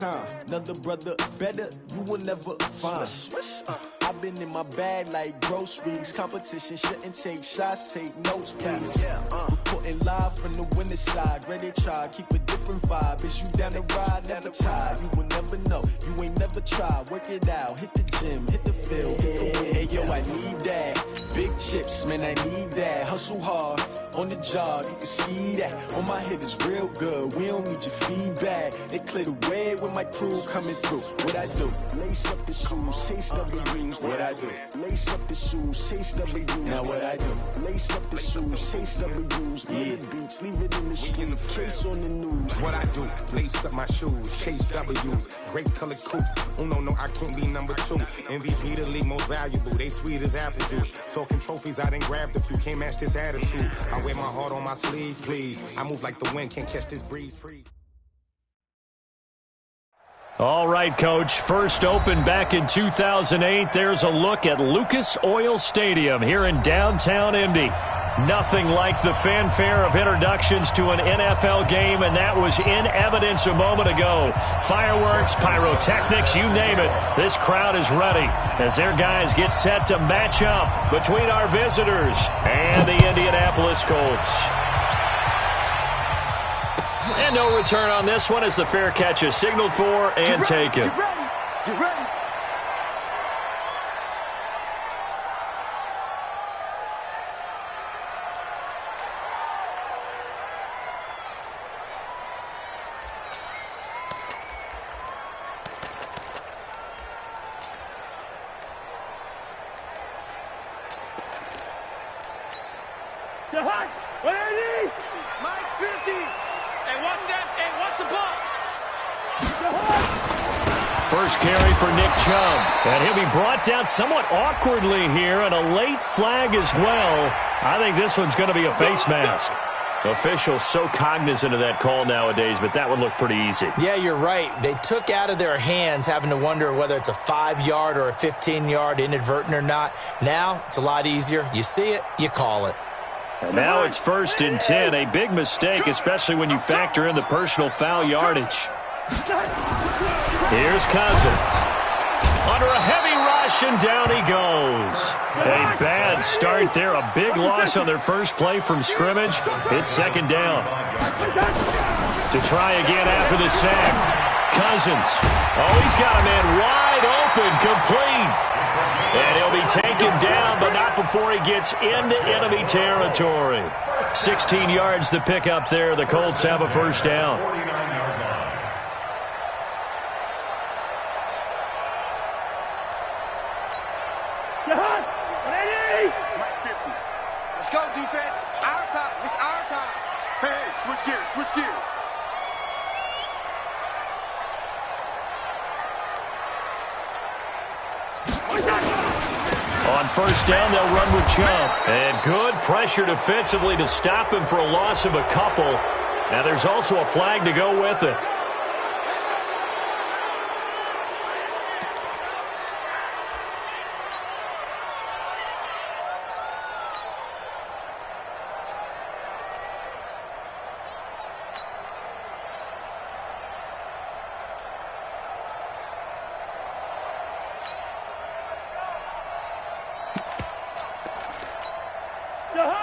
Another brother better, you will never find. I've been in my bag like groceries. Competition shouldn't take shots, take notes, please. Reporting live from the winning side. Ready to try, keep a different vibe. Is you down the ride, never try. You will never know, you ain't never tried. Work it out, hit the gym, hit the field, hit the wind. Hey yo, I need that. Big chips, man, I need that. Hustle hard, on the job, you can see that. On my head is real good, we don't need your feedback. They clear the way when my crew coming through. What I do? Lace up the shoes, chase W's. What I do? Lace up the shoes, chase W's. Now what I do? Lace up the shoes, chase W's. Yeah. Beats, leave it in the street, case on the news. What I do? Lace up my shoes, chase W's. Great color coops. Oh no, I can't be number 2. MVP the league most valuable. They sweet as apple juice. Talking trophies, I done grabbed a few. Can't match this attitude. I wear my heart on my sleeve, please. I move like the wind, can't catch this breeze. Free. All right, Coach. First opened back in 2008. There's a look at Lucas Oil Stadium here in downtown Indy. Nothing like the fanfare of introductions to an NFL game, and that was in evidence a moment ago. Fireworks, pyrotechnics, you name it. This crowd is ready as their guys get set to match up between our visitors and the Indianapolis Colts. And no return on this one as the fair catch is signaled for and taken. Get ready, get ready. First carry for Nick Chubb. And he'll be brought down somewhat awkwardly here, and a late flag as well. I think this one's going to be a face mask. Officials so cognizant of that call nowadays, but that one looked pretty easy. Yeah, you're right. They took out of their hands having to wonder whether it's a 5-yard or a 15-yard, inadvertent or not. Now, it's a lot easier. You see it, you call it. And now it's 1st and 10. A big mistake, especially when you factor in the personal foul yardage. Here's Cousins. Under a heavy rush, and down he goes. A bad start there. A big loss on their first play from scrimmage. It's 2nd down. To try again after the sack. Cousins. Oh, he's got a man wide open, complete. And he'll be taken down, but not before he gets into enemy territory. 16 yards the pickup there. The Colts have a 1st down. Let's go, defense. Our time. It's our time. Hey, switch gears. Switch gears. On 1st down, they'll run with Chubb. And good pressure defensively to stop him for a loss of a couple. Now there's also a flag to go with it.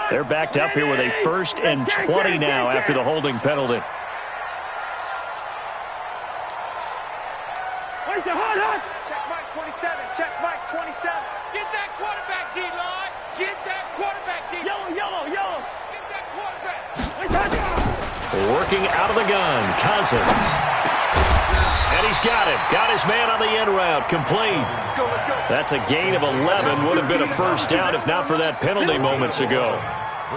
They're backed up here with a 1st and 20 now after the holding penalty. Check Mike 27. Check Mike 27. Get that quarterback, D-line. Get that quarterback, D-line. Yellow. Get that quarterback. Working out of the gun, Cousins. And he's got him. Got his man on the end route. Complete. Let's go. That's a gain of 11. Would have been a 1st down if not for that penalty moments ago.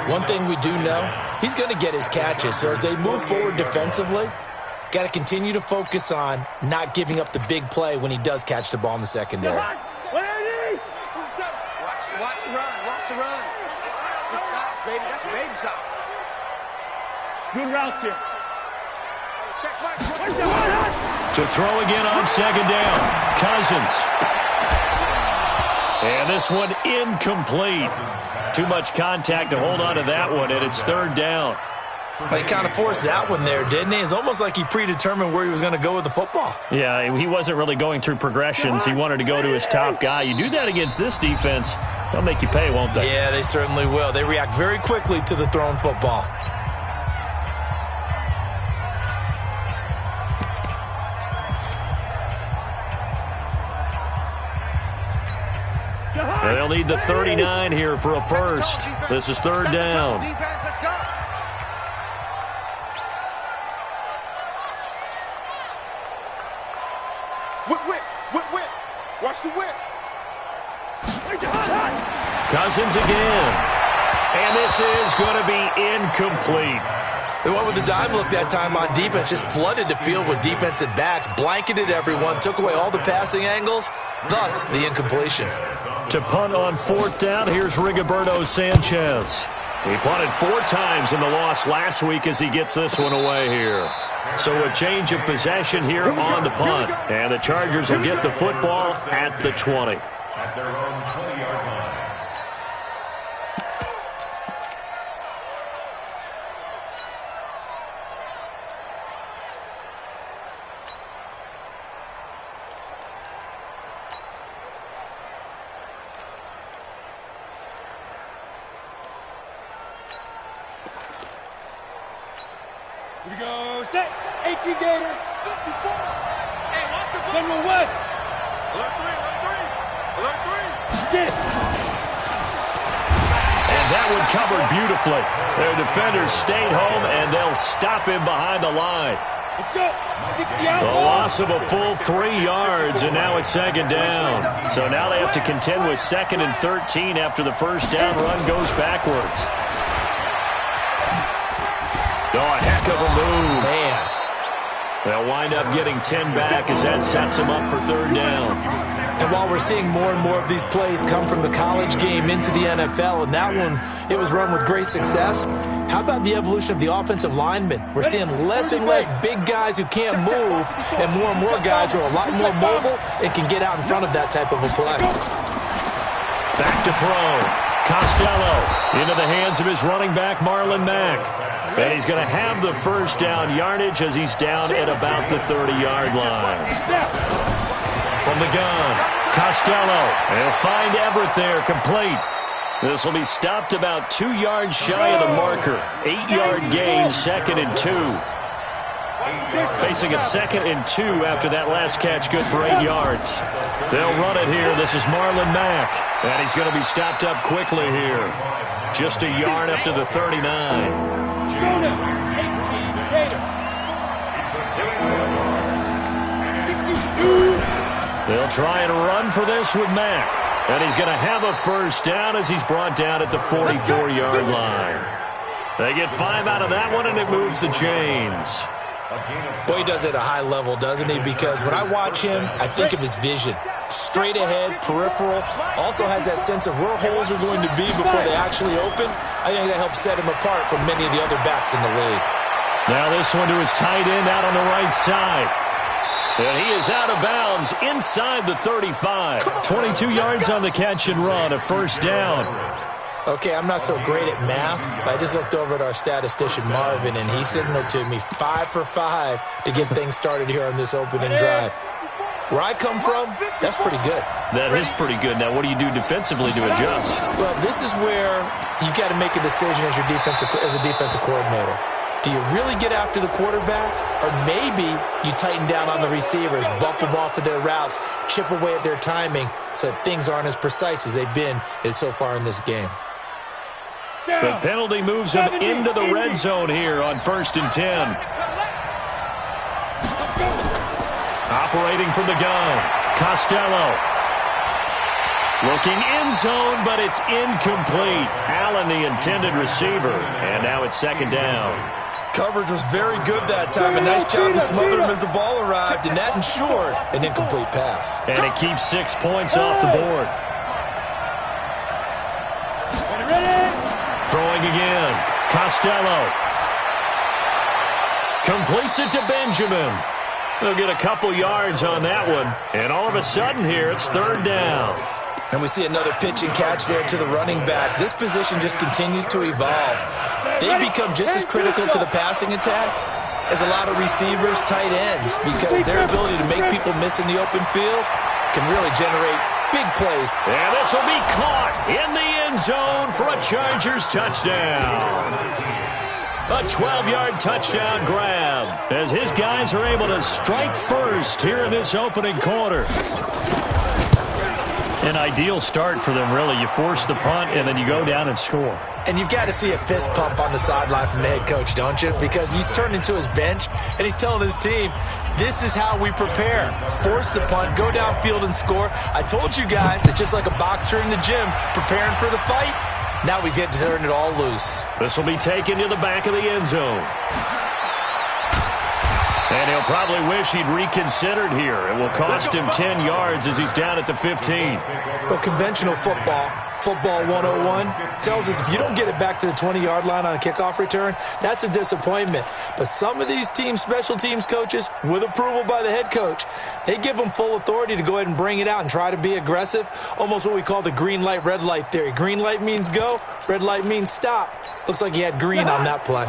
One thing we do know, he's going to get his catches. So as they move forward defensively, got to continue to focus on not giving up the big play when he does catch the ball in the secondary. Watch the run. Watch the run. This side, baby. That's baby side. Good route here. Check Mike 27. To throw again on 2nd down. Cousins. And this one incomplete. Too much contact to hold on to that one, and it's 3rd down. He kind of forced that one there, didn't he? It's almost like he predetermined where he was going to go with the football. Yeah, he wasn't really going through progressions. He wanted to go to his top guy. You do that against this defense, they'll make you pay, won't they? Yeah, they certainly will. They react very quickly to the thrown football. They'll need the 39 here for a first. This is third down. Whip. Watch the whip. Cousins again. And this is going to be incomplete. They went with the dime look that time on defense, just flooded the field with defensive backs, blanketed everyone, took away all the passing angles, thus the incompletion. To punt on fourth down, here's Rigoberto Sanchez. He punted 4 times in the loss last week as he gets this one away here. So a change of possession here on the punt. And the Chargers will get the football at the 20. At their own 20-yard line. Here we go. Set. 18 Gator. 54. Hey, watch the General West. Alert 3. Get it. And that one covered beautifully. Their defenders stayed home, and they'll stop him behind the line. Let's go. 60 out. A loss of a full 3 yards, and now it's second down. So now they have to contend with 2nd and 13 after the first down run goes backwards. Oh, a heck of a move. Man. They'll wind up getting 10 back as that sets them up for third down. And while we're seeing more and more of these plays come from the college game into the NFL, and that one, it was run with great success, how about the evolution of the offensive linemen? We're seeing less and less big guys who can't move and more guys who are a lot more mobile and can get out in front of that type of a play. Back to throw. Costello into the hands of his running back, Marlon Mack. And he's going to have the first down yardage as he's down at about the 30-yard line. From the gun, Costello. He'll find Everett there, complete. This will be stopped about 2 yards shy of the marker. 8-yard gain, 2nd and 2. Facing a 2nd and 2 after that last catch, good for 8 yards. They'll run it here. This is Marlon Mack. And he's going to be stopped up quickly here. Just a yard up to the 39. They'll try and run for this with Mack. And he's going to have a first down as he's brought down at the 44-yard line. They get 5 out of that one, and it moves the chains. Boy, he does it at a high level, doesn't he? Because when I watch him, I think of his vision. Straight ahead, peripheral, also has that sense of where holes are going to be before they actually open. I think that helps set him apart from many of the other backs in the league. Now this one to his tight end out on the right side. And he is out of bounds inside the 35. 22 yards on the catch and run, a first down. Okay, I'm not so great at math, but I just looked over at our statistician, Marvin, and he signaled to me 5 for 5 to get things started here on this opening drive. Where I come from, that's pretty good. That is pretty good. Now, what do you do defensively to adjust? Well, this is where you've got to make a decision as a defensive coordinator. Do you really get after the quarterback? Or maybe you tighten down on the receivers, bump them off of their routes, chip away at their timing so that things aren't as precise as they've been so far in this game. The penalty moves him into the red zone here on 1st and 10. Operating from the gun, Costello. Looking end zone, but it's incomplete. Allen, the intended receiver. And now it's 2nd down. Coverage was very good that time. A nice job to smother him as the ball arrived, and that ensured an incomplete pass. And it keeps 6 points off the board. Throwing again. Costello. Completes it to Benjamin. They'll get a couple yards on that one. And all of a sudden here, it's 3rd down. And we see another pitch and catch there to the running back. This position just continues to evolve. They become just as critical to the passing attack as a lot of receivers, tight ends, because their ability to make people miss in the open field can really generate big plays. And this will be caught in the end zone for a Chargers touchdown. A 12-yard touchdown grab as his guys are able to strike first here in this opening quarter. An ideal start for them, really. You force the punt, and then you go down and score. And you've got to see a fist pump on the sideline from the head coach, don't you? Because he's turned into his bench, and he's telling his team, this is how we prepare. Force the punt, go downfield and score. I told you guys, it's just like a boxer in the gym preparing for the fight. Now we get to turn it all loose. This will be taken to the back of the end zone. And he'll probably wish he'd reconsidered here. It will cost him 10 yards as he's down at the 15. Well, conventional football 101, tells us if you don't get it back to the 20-yard line on a kickoff return, that's a disappointment. But some of these teams, special teams coaches, with approval by the head coach, they give them full authority to go ahead and bring it out and try to be aggressive, almost what we call the green light, red light theory. Green light means go, red light means stop. Looks like he had green on that play.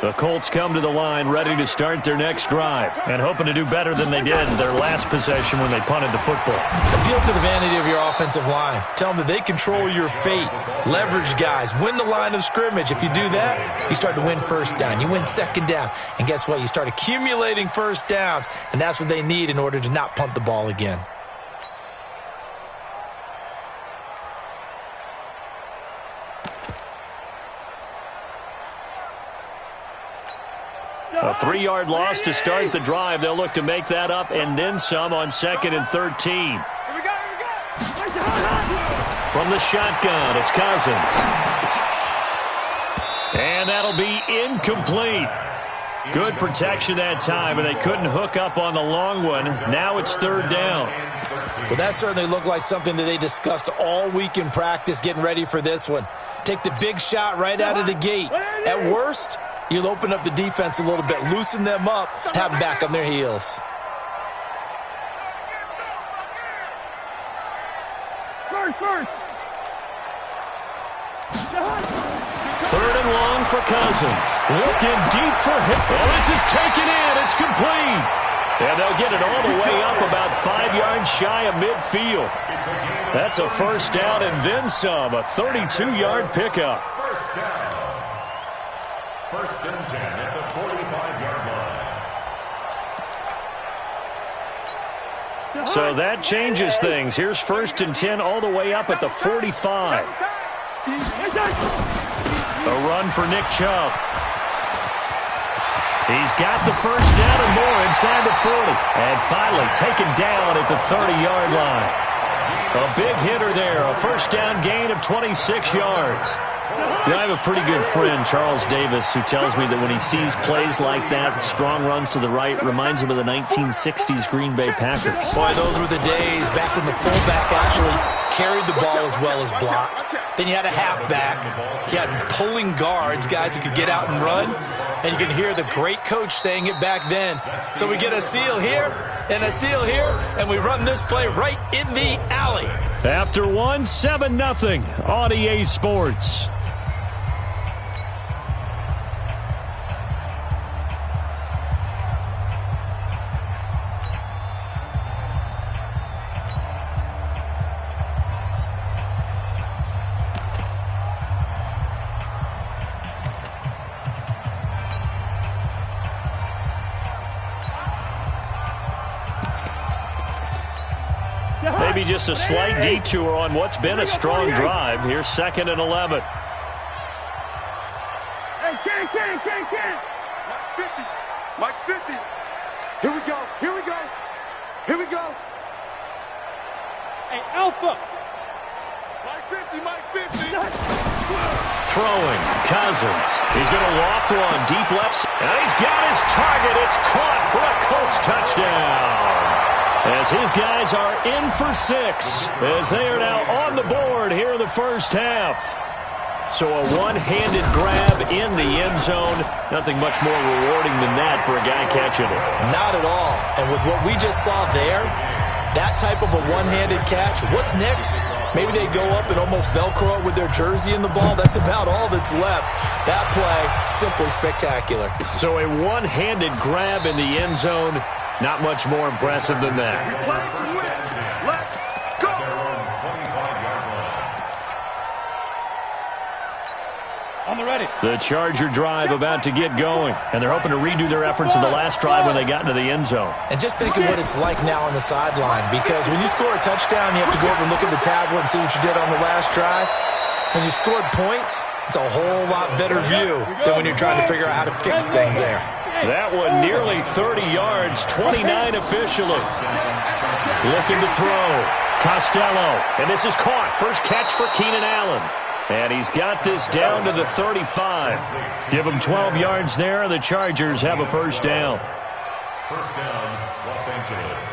The Colts come to the line ready to start their next drive and hoping to do better than they did their last possession when they punted the football. Appeal to the vanity of your offensive line. Tell them that they control your fate. Leverage guys. Win the line of scrimmage. If you do that, you start to win first down. You win second down. And guess what? You start accumulating first downs, and that's what they need in order to not punt the ball again. A 3-yard loss to start the drive. They'll look to make that up and then some on 2nd and 13. From the shotgun, it's Cousins. And that'll be incomplete. Good protection that time, and they couldn't hook up on the long one. Now it's 3rd down. Well, that certainly looked like something that they discussed all week in practice getting ready for this one. Take the big shot right out of the gate. At worst, you'll open up the defense a little bit, loosen them up, have them back on their heels. First. 3rd and long for Cousins. Looking deep for him. Oh, this is taken in. It's complete. And they'll get it all the way up about 5 yards shy of midfield. That's a first down and then some. A 32-yard pickup. First and 10 at the 45-yard line. So that changes things. Here's 1st and 10 all the way up at the 45. A run for Nick Chubb. He's got the first down and more inside the 40. And finally taken down at the 30-yard line. A big hitter there. A first down gain of 26 yards. You know, I have a pretty good friend, Charles Davis, who tells me that when he sees plays like that, strong runs to the right, reminds him of the 1960s Green Bay Packers. Boy, those were the days back when the fullback actually carried the ball as well as blocked. Then you had a halfback. You had pulling guards, guys who could get out and run. And you can hear the great coach saying it back then. So we get a seal here and a seal here, and we run this play right in the alley. After 7-0 on EA Sports. Maybe just a slight detour on what's been a strong drive. Here's 2nd and 11. Hey, Ken. Mike's 50. Here we go. Hey, Alpha. Mike 50. Throwing, Cousins. He's going to loft one deep left. And he's got his target. It's caught for a Colts touchdown. As his guys are in for 6, as they are now on the board here in the first half. So a one-handed grab in the end zone. Nothing much more rewarding than that for a guy catching it. Not at all. And with what we just saw there, That type of a one-handed catch, what's next? Maybe they go up and almost Velcro it with their jersey in the ball. That's about all that's left. That play, simply spectacular. So a one-handed grab in the end zone, not much more impressive than that. Let's go. On the ready. The Charger drive about to get going, and they're hoping to redo their efforts in the last drive when they got into the end zone. And just think of what it's like now on the sideline, because when you score a touchdown, you have to go over and look at the tablet and see what you did on the last drive. When you scored points, it's a whole lot better view than when you're trying to figure out how to fix things there. That one nearly 30 yards, 29 officially. Looking to throw. Costello, and this is caught. First catch for Keenan Allen. And he's got this down to the 35. Give him 12 yards there, and the Chargers have a first down. First down, Los Angeles.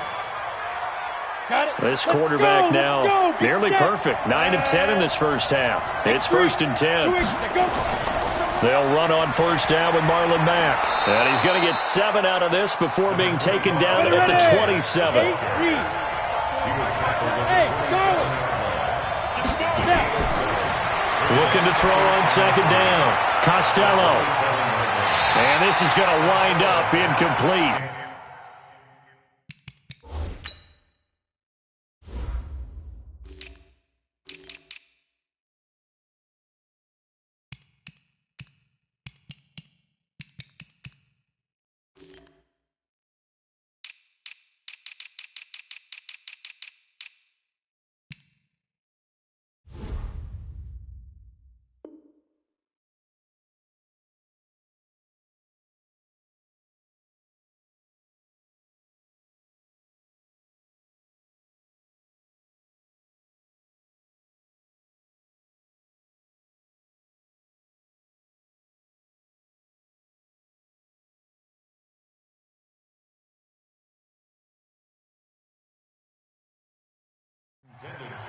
Got it. This quarterback now nearly perfect. 9 of 10 in this first half. It's 1st and 10. They'll run on first down with Marlon Mack. And he's going to get 7 out of this before being taken down at the 27. Hey, Charlie. Looking to throw on second down. Costello. And this is going to wind up incomplete.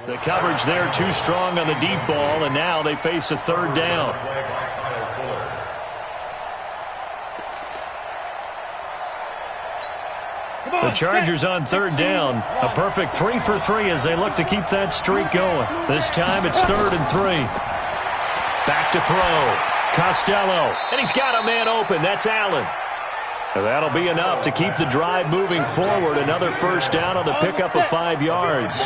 The coverage there too strong on the deep ball, and now they face a third down. The Chargers on third down. A perfect 3 for 3 as they look to keep that streak going. This time it's 3rd and 3. Back to throw. Costello. And he's got a man open. That's Allen. And that'll be enough to keep the drive moving forward. Another first down on the pickup of 5 yards.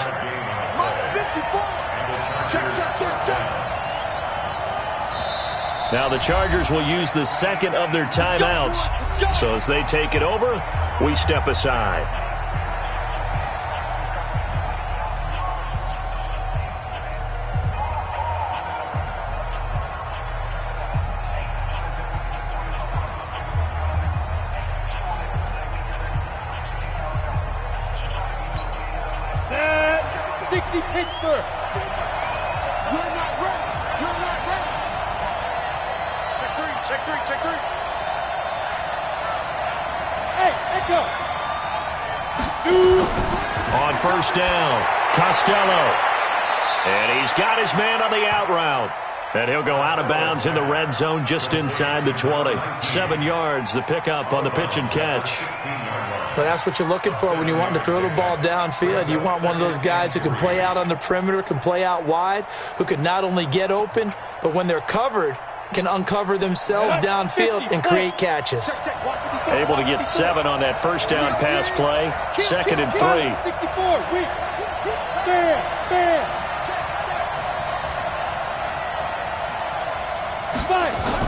Now the Chargers will use the second of their timeouts. So as they take it over, we step aside. Set 60 Pittsburgh. You're not ready. You're not ready. Check three. Check three. Check three. Hey, echo. Shoot. On first down, Costello. And he's got his man on the out route. And he'll go out of bounds in the red zone just inside the 20. 7 yards, the pickup on the pitch and catch. Well, that's what you're looking for when you want to throw the ball downfield. You want one of those guys who can play out on the perimeter, can play out wide, who can not only get open, but when they're covered, can uncover themselves downfield and create catches. Able to get 7 on that first down pass play. 2nd and 3. 64, weak. Bam, bam.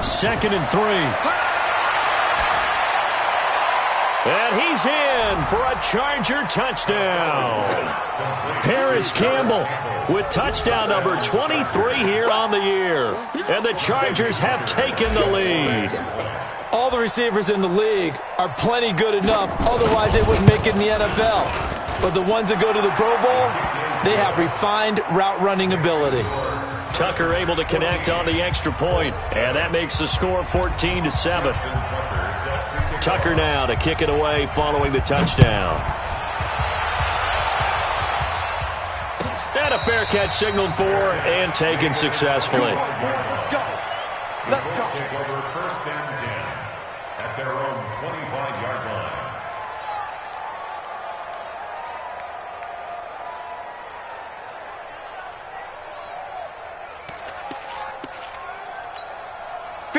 2nd and 3. And he's in for a Charger touchdown. Paris Campbell with touchdown number 23 here on the year. And the Chargers have taken the lead. All the receivers in the league are plenty good enough, otherwise they wouldn't make it in the NFL. But the ones that go to the Pro Bowl, they have refined route running ability. Tucker able to connect on the extra point, and that makes the score 14-7. Tucker now to kick it away following the touchdown. And a fair catch signaled for and taken successfully. Let's go. Let's go. Take over 1st and 10 at their own 25-yard line.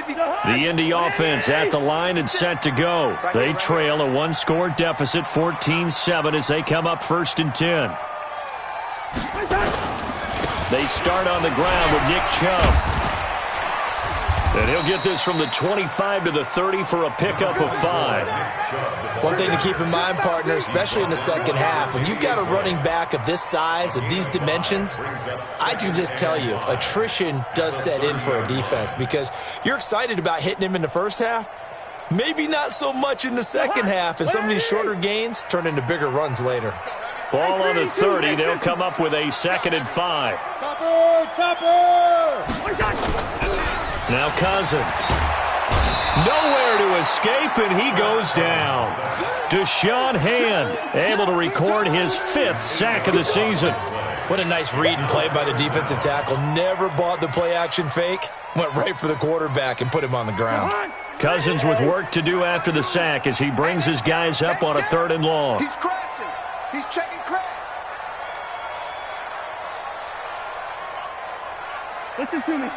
The Indy offense at the line and set to go. They trail a one-score deficit, 14-7, as they come up 1st and 10. They start on the ground with Nick Chubb. And he'll get this from the 25 to the 30 for a pickup of 5. One thing to keep in mind, partner, especially in the second half, when you've got a running back of this size, of these dimensions, I can just tell you, attrition does set in for a defense because you're excited about hitting him in the first half. Maybe not so much in the second half, and some of these shorter gains turn into bigger runs later. Ball on the 30. They'll come up with a 2nd and 5. Now Cousins. Nowhere to escape, and he goes down. Deshaun Hand able to record his 5th sack of the season. What a nice read and play by the defensive tackle. Never bought the play-action fake. Went right for the quarterback and put him on the ground. Cousins with work to do after the sack as he brings his guys up on a 3rd and long. He's crashing. He's checking crash. Listen to me.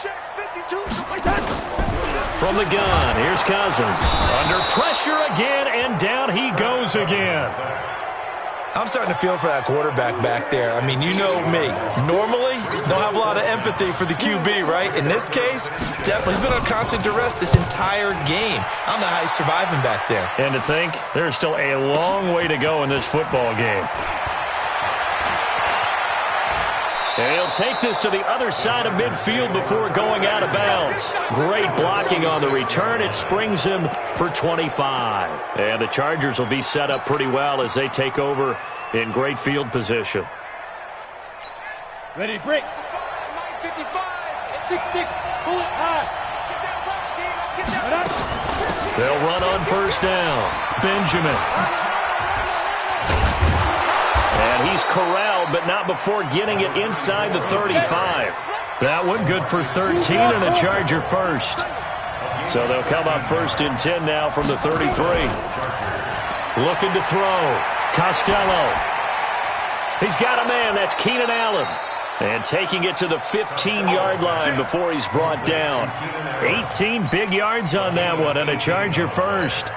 Check 52. From the gun, here's Cousins. Under pressure again, and down he goes again. I'm starting to feel for that quarterback back there. I mean, you know me. Normally, don't have a lot of empathy for the QB, right? In this case, definitely he's been on constant duress this entire game. I don't know how he's surviving back there. And to think, there's still a long way to go in this football game. And he'll take this to the other side of midfield before going out of bounds. Great blocking on the return. It springs him for 25. And the Chargers will be set up pretty well as they take over in great field position. Ready to break. 955. 6-6. Pull it high. They'll run on 1st down. Benjamin. And he's corralled, but not before getting it inside the 35. That one good for 13 and a Charger first. So they'll come up 1st and 10 now from the 33. Looking to throw. Costello. He's got a man. That's Keenan Allen. And taking it to the 15-yard line before he's brought down. 18 big yards on that one and a Charger first.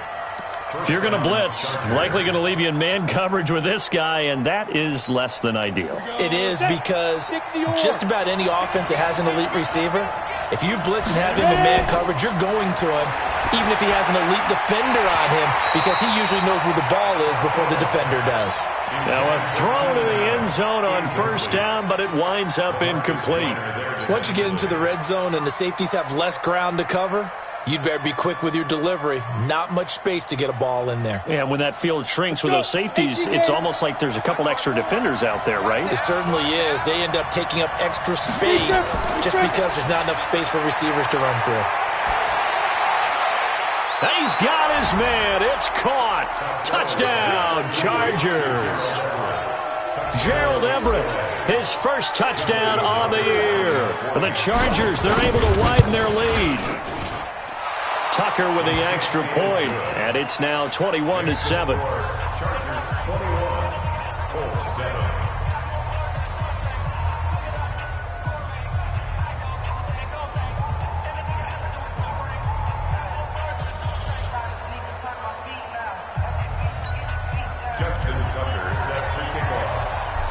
If you're going to blitz, likely going to leave you in man coverage with this guy, and that is less than ideal. It is because just about any offense that has an elite receiver, if you blitz and have him in man coverage, you're going to him, even if he has an elite defender on him, because he usually knows where the ball is before the defender does. Now a throw to the end zone on 1st down, but it winds up incomplete. Once you get into the red zone and the safeties have less ground to cover, you'd better be quick with your delivery. Not much space to get a ball in there. Yeah, when that field shrinks with those safeties, it's almost like there's a couple extra defenders out there, right? It certainly is. They end up taking up extra space just because there's not enough space for receivers to run through. He's got his man. It's caught. Touchdown, Chargers. Gerald Everett, his first touchdown on the year. And the Chargers, they're able to widen their lead. Tucker with the extra point, and it's now 21-7.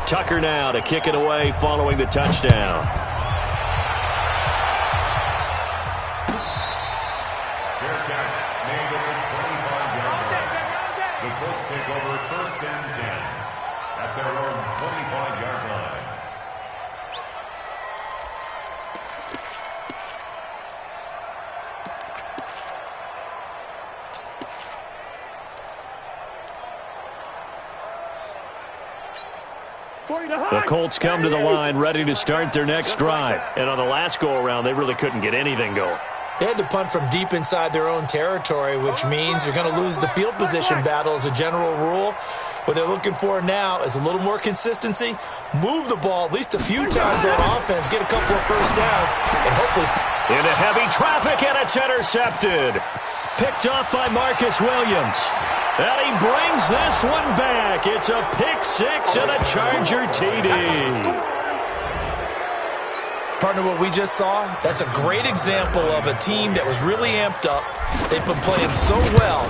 Tucker now to kick it away following the touchdown. The Colts take over 1st and 10 at their own 25-yard line. The Colts come to the line ready to start their next drive. And on the last go-around, they really couldn't get anything going. They had to punt from deep inside their own territory, which means you're going to lose the field position battle as a general rule. What they're looking for now is a little more consistency, move the ball at least a few times on offense, get a couple of 1st downs, and hopefully... Into heavy traffic, and it's intercepted. Picked off by Marcus Williams. And he brings this one back. It's a pick 6 and a Charger TD. Partner, what we just saw, that's a great example of a team that was really amped up. They've been playing so well,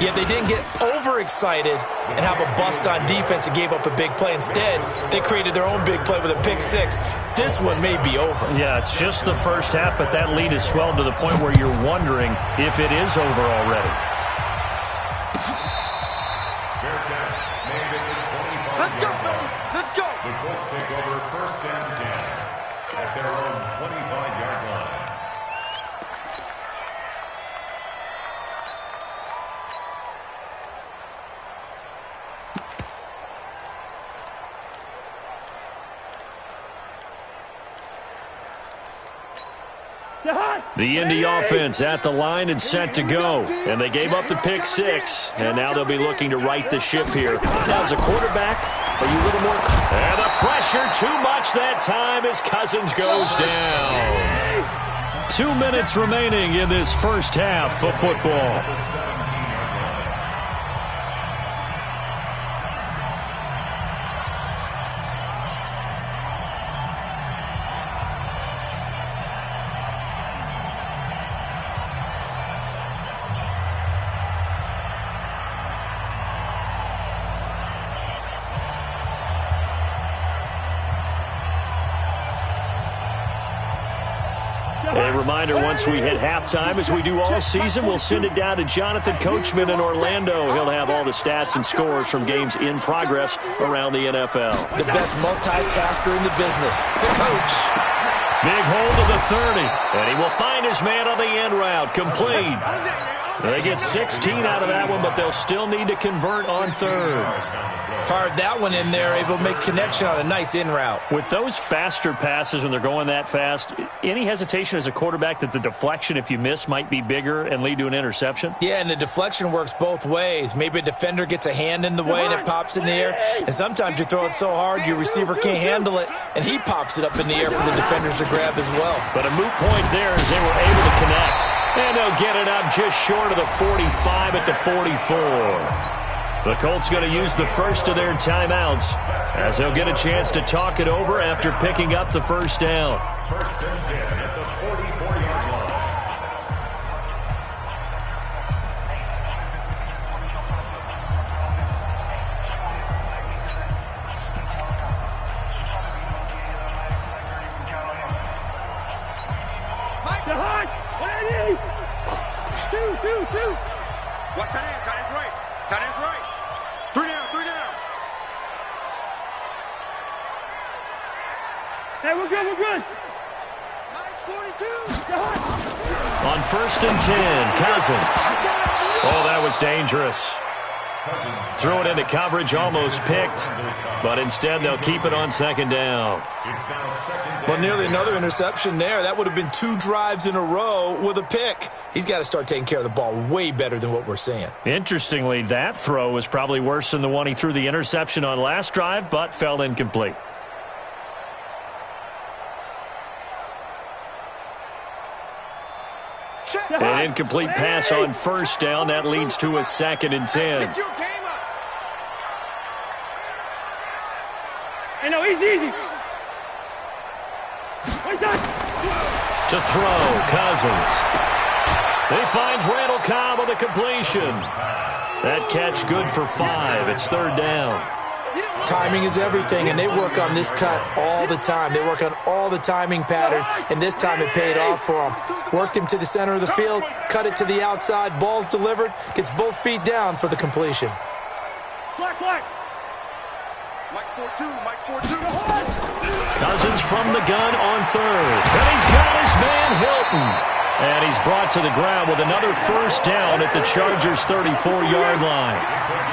yet they didn't get overexcited and have a bust on defense and gave up a big play. Instead, they created their own big play with a pick six. This one may be over. Yeah, it's just the first half, but that lead has swelled to the point where you're wondering if it is over already. Let's go, baby. Let's go. The Colts take over first and 10 at their own 25-yard line. The Indy offense at the line and set to go. And they gave up the pick six. And now they'll be looking to right the ship here. Now as a quarterback, are you a little more... And the pressure too much that time as Cousins goes down. 2 minutes remaining in this first half of football. A reminder, once we hit halftime, as we do all season, we'll send it down to Jonathan Coachman in Orlando. He'll have all the stats and scores from games in progress around the NFL. The best multitasker in the business, the coach. Big hold of the 30, and he will find his man on the end route, complete. They get 16 out of that one, but they'll still need to convert on third. Fired that one in there, able to make connection on a nice in route. With those faster passes when they're going that fast, any hesitation as a quarterback that the deflection, if you miss, might be bigger and lead to an interception? Yeah, and the deflection works both ways. Maybe a defender gets a hand in the way and it pops in the air, and sometimes you throw it so hard your receiver can't handle it, and he pops it up in the air for the defenders to grab as well. But a moot point there as they were able to connect. And they'll get it up just short of the 45 at the 44. The Colts going to use the first of their timeouts as they'll get a chance to talk it over after picking up the first down. First and 10 at the 44-yard line. Two. Watch tight end. Tight end's right. Tight end's right. Three down. Hey, we're good. 9:42. On first and 10, Cousins. Oh, that was dangerous. Threw it into coverage, almost picked, but instead they'll keep it on second down. Well, nearly another interception there. That would have been 2 drives in a row with a pick. He's got to start taking care of the ball way better than what we're seeing. Interestingly, that throw was probably worse than the one he threw the interception on last drive, but fell incomplete. An incomplete pass on first down. That leads to a second and 10. Hey, no, easy. To throw, Cousins. He finds Randall Cobb on the completion. That catch good for 5. It's third down. Timing is everything, and they work on this cut all the time. They work on all the timing patterns, and this time it paid off for them. Worked him to the center of the field, cut it to the outside, ball's delivered, gets both feet down for the completion. Black. Mike's 4-2. Cousins from the gun on third. And he's got his man Hilton. And he's brought to the ground with another first down at the Chargers' 34-yard line.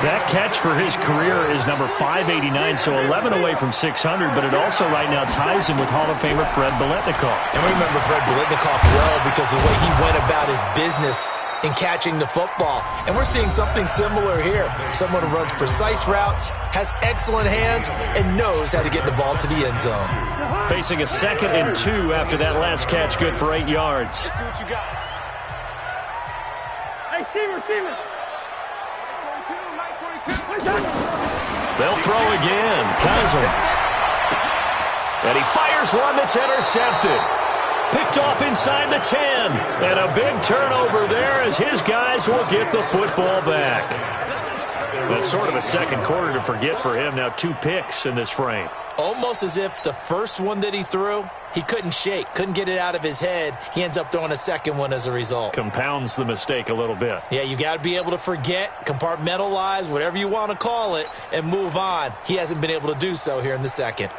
That catch for his career is number 589, so 11 away from 600, but it also right now ties him with Hall of Famer Fred Biletnikoff. And we remember Fred Biletnikoff well because of the way he went about his business in catching the football. And we're seeing something similar here. Someone who runs precise routes, has excellent hands, and knows how to get the ball to the end zone. Facing a 2nd and 2 after that last catch, good for 8 yards. Let's see what you got. Hey, Steven. They'll throw again. Cousins. And he fires one that's intercepted. Picked off inside the 10. And a big turnover there as his guys will get the football back. That's sort of a second quarter to forget for him. Now 2 picks in this frame. Almost as if the first one that he threw, he couldn't shake, couldn't get it out of his head. He ends up throwing a second one as a result. Compounds the mistake a little bit. Yeah, you got to be able to forget, compartmentalize, whatever you want to call it, and move on. He hasn't been able to do so here in the second.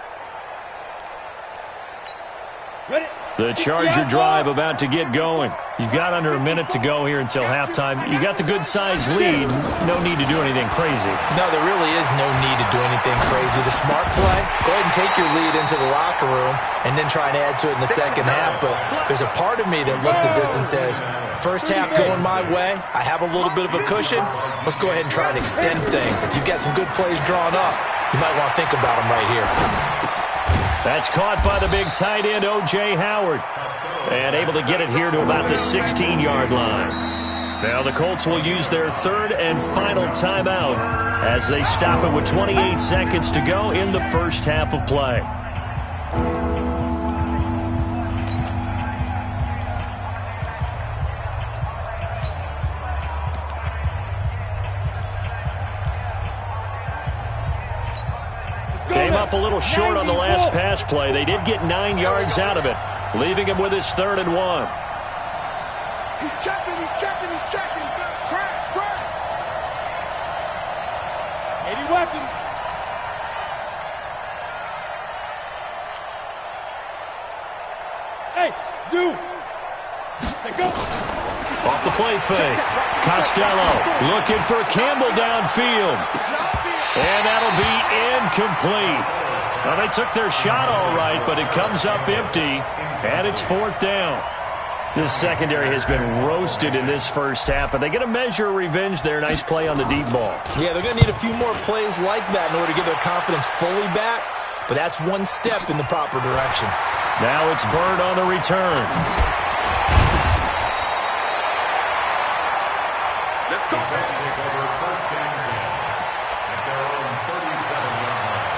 Ready? The Charger drive about to get going. You've got under a minute to go here until halftime. You got the good-sized lead. No need to do anything crazy. No, there really is no need to do anything crazy. The smart play, go ahead and take your lead into the locker room and then try and add to it in the second half. But there's a part of me that looks at this and says, first half going my way, I have a little bit of a cushion. Let's go ahead and try and extend things. If you've got some good plays drawn up, you might want to think about them right here. That's caught by the big tight end, O.J. Howard. And able to get it here to about the 16-yard line. Now the Colts will use their third and final timeout as they stop it with 28 seconds to go in the first half of play. Came up a little short on the last pass play. They did get 9 yards out of it, leaving him with his 3rd and 1. He's checking, he's checking, he's checking. Crash, crash. 80 weapons. Hey, Zoo. Say go. Off the play fake. Costello looking for Campbell downfield. And that'll be incomplete. Well, they took their shot all right, but it comes up empty, and it's 4th down. This secondary has been roasted in this first half, but they get a measure of revenge there. Nice play on the deep ball. Yeah, they're going to need a few more plays like that in order to get their confidence fully back, but that's one step in the proper direction. Now it's Bird on the return. Let's go. Take over first and 10 at their own 37-yard line.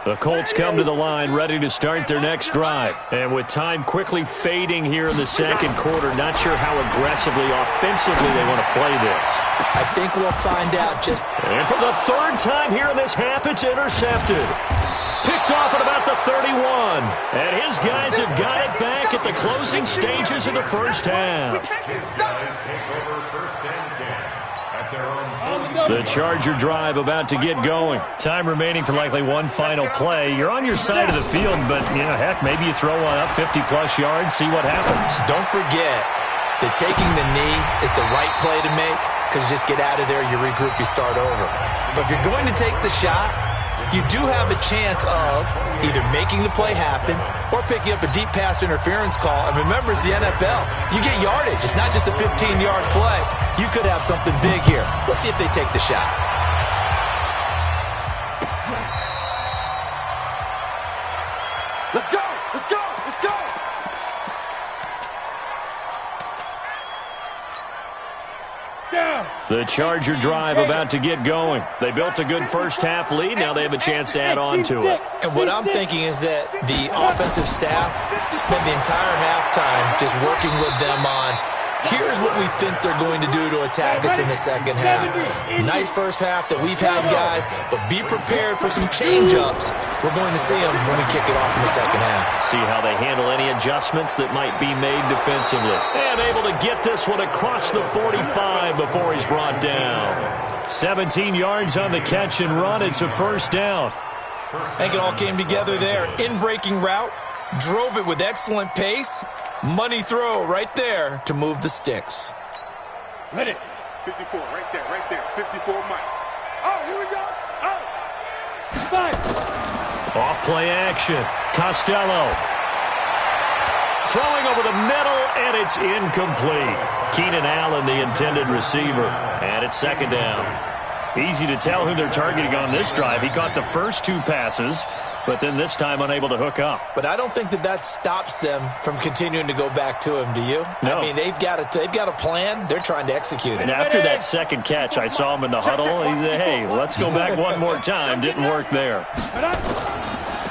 The Colts come to the line ready to start their next drive. And with time quickly fading here in the second quarter, not sure how aggressively, offensively they want to play this. I think we'll find out just... And for the 3rd time here in this half, it's intercepted. Picked off at about the 31. And his guys have got it back at the closing stages of the first half. His guys take over first and 10 at their own 30. The Charger drive about to get going. Time remaining for likely one final play. You're on your side of the field, but, you know, heck, maybe you throw one up 50-plus yards, see what happens. Don't forget that taking the knee is the right play to make because you just get out of there, you regroup, you start over. But if you're going to take the shot, you do have a chance of either making the play happen or picking up a deep pass interference call. And remember, it's the NFL. You get yardage. It's not just a 15-yard play. You could have something big here. Let's see if they take the shot. Let's go, let's go, let's go. Down. The Charger drive about to get going. They built a good first half lead. Now they have a chance to add on to it. And what I'm thinking is that the offensive staff spent the entire halftime just working with them on, here's what we think they're going to do to attack us in the second half. Nice first half that we've had, guys, but be prepared for some change-ups. We're going to see them when we kick it off in the second half. See how they handle any adjustments that might be made defensively. And able to get this one across the 45 before he's brought down. 17 yards on the catch and run. It's a first down. I think it all came together there. In-breaking route, drove it with excellent pace. Money throw right there to move the sticks. Ready. 54, right there, 54 Mike. Oh, here we go. Oh. 5. Off-play action. Costello. Throwing over the middle, and it's incomplete. Keenan Allen, the intended receiver. And it's second down. Easy to tell who they're targeting on this drive. He caught the first 2 passes, but then this time unable to hook up. But I don't think that stops them from continuing to go back to him, do you? No. I mean, they've got a plan. They're trying to execute it. And after that second catch, I saw him in the huddle. He said, hey, let's go back one more time. Didn't work there.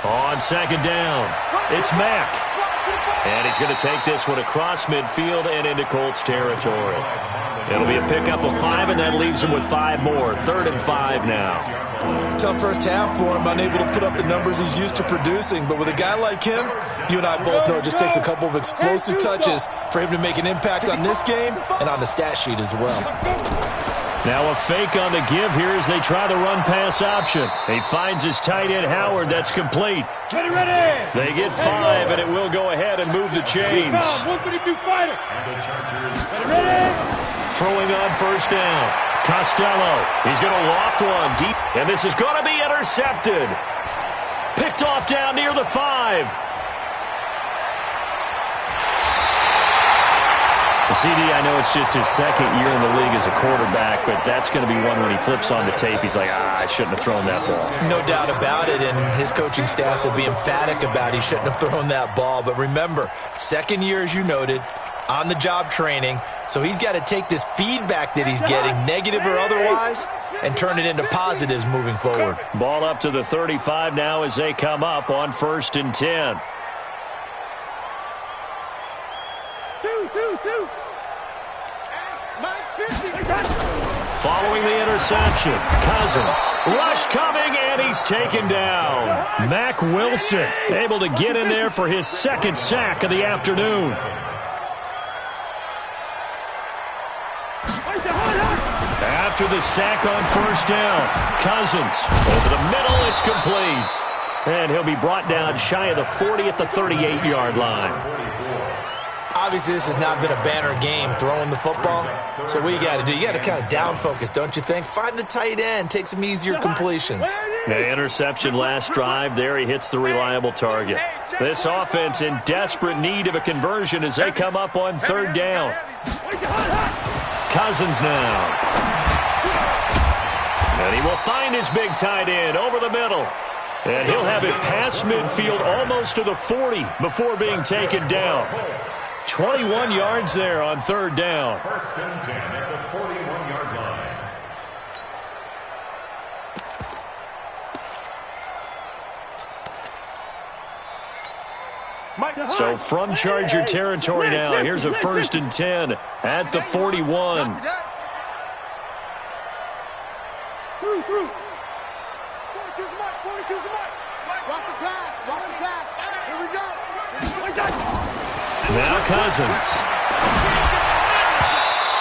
On second down, it's Mack. And he's going to take this one across midfield and into Colts territory. It'll be a pickup of 5, and that leaves him with 5 more. 3rd and 5 now. Tough first half for him, unable to put up the numbers he's used to producing. But with a guy like him, you and I both know it just takes a couple of explosive touches for him to make an impact on this game and on the stat sheet as well. Now a fake on the give here as they try the run-pass option. He finds his tight end, Howard. That's complete. Get it ready. They get 5, and it will go ahead and move the chains. 132 fighter. Get it ready. Throwing on first down. Costello. He's going to loft one deep, and this is going to be intercepted. Picked off down near the 5. CD, I know it's just his second year in the league as a quarterback, but that's going to be one when he flips on the tape. He's like, I shouldn't have thrown that ball. No doubt about it, and his coaching staff will be emphatic about he shouldn't have thrown that ball. But remember, second year, as you noted, on-the-job training, so he's got to take this feedback that he's getting, negative or otherwise, and turn it into positives moving forward. Ball up to the 35 now as they come up on 1st and 10. 2. Following the interception, Cousins. Rush coming, and he's taken down. Mack Wilson able to get in there for his 2nd sack of the afternoon. After the sack on first down, Cousins over the middle, it's complete. And he'll be brought down shy of the 40 at the 38-yard line. Obviously, this has not been a banner game throwing the football. So what you got to do, you got to kind of down focus, don't you think? Find the tight end, take some easier completions. The interception last drive. There he hits the reliable target. This offense in desperate need of a conversion as they come up on 3rd down. Cousins now. And he will find his big tight end over the middle. And he'll have it past midfield almost to the 40 before being taken down. 21 yards there on 3rd down. 1st and 10 at the 41-yard line. So from Charger territory now, here's a 1st and 10 at the 41. 42's mark. Watch the pass. Here we go. Now Cousins.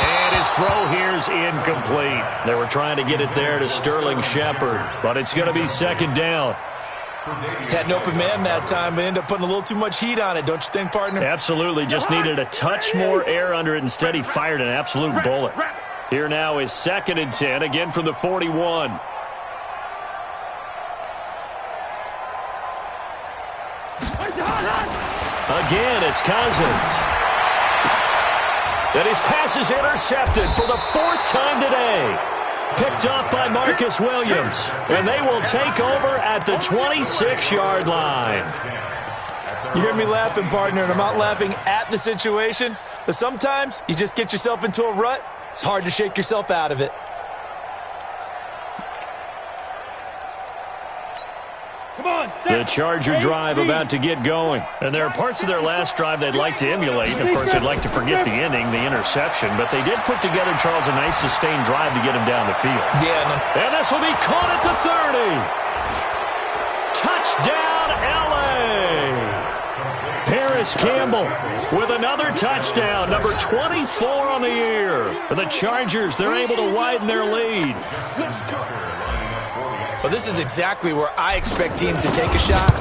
And his throw here's incomplete. They were trying to get it there to Sterling Shepard, but it's going to be 2nd down. Had an open man that time, but ended up putting a little too much heat on it, don't you think, partner? Absolutely. Just needed a touch more air under it. Instead, he fired an absolute bullet. Here now is 2nd and 10, again from the 41. Again, it's Cousins. And his pass is intercepted for the 4th time today. Picked up by Marcus Williams. And they will take over at the 26-yard line. You hear me laughing, partner, and I'm not laughing at the situation. But sometimes you just get yourself into a rut. It's hard to shake yourself out of it. The Charger drive about to get going. And there are parts of their last drive they'd like to emulate. Of course, they'd like to forget the ending, the interception. But they did put together, Charles, a nice sustained drive to get him down the field. Yeah. And this will be caught at the 30. Touchdown, L.A. Paris Campbell with another touchdown, number 24 on the year. And the Chargers, they're able to widen their lead. Well, this is exactly where I expect teams to take a shot.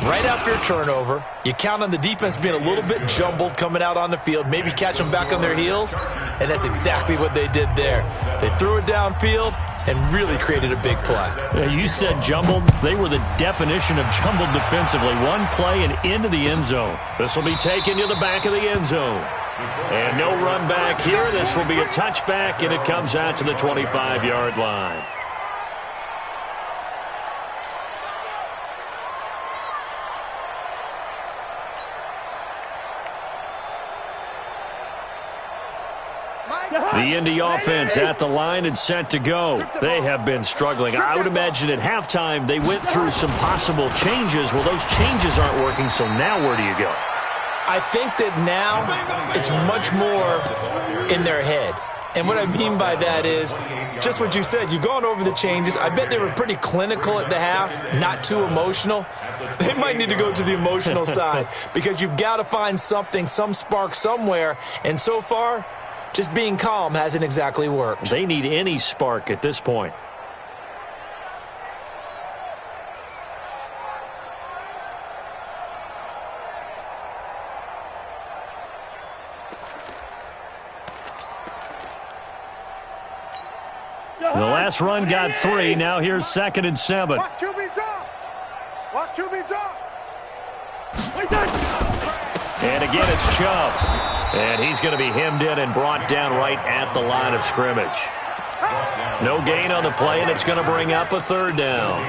Right after a turnover, you count on the defense being a little bit jumbled coming out on the field, maybe catch them back on their heels, and that's exactly what they did there. They threw it downfield and really created a big play. Yeah, you said jumbled. They were the definition of jumbled defensively. One play and into the end zone. This will be taken to the back of the end zone. And no run back here. This will be a touchback, and it comes out to the 25-yard line. The Indy offense at the line and set to go. They have been struggling. I would imagine at halftime they went through some possible changes. Well, those changes aren't working, so now where do you go? I think that now it's much more in their head. And what I mean by that is just what you said. You've gone over the changes. I bet they were pretty clinical at the half, not too emotional. They might need to go to the emotional side because you've got to find something, some spark somewhere. And so far, just being calm hasn't exactly worked. They need any spark at this point. The last run got 3. Now here's 2nd and 7. Watch QB drop. Watch QB drop. And again, it's Chubb. And he's going to be hemmed in and brought down right at the line of scrimmage. No gain on the play, and it's going to bring up a 3rd down.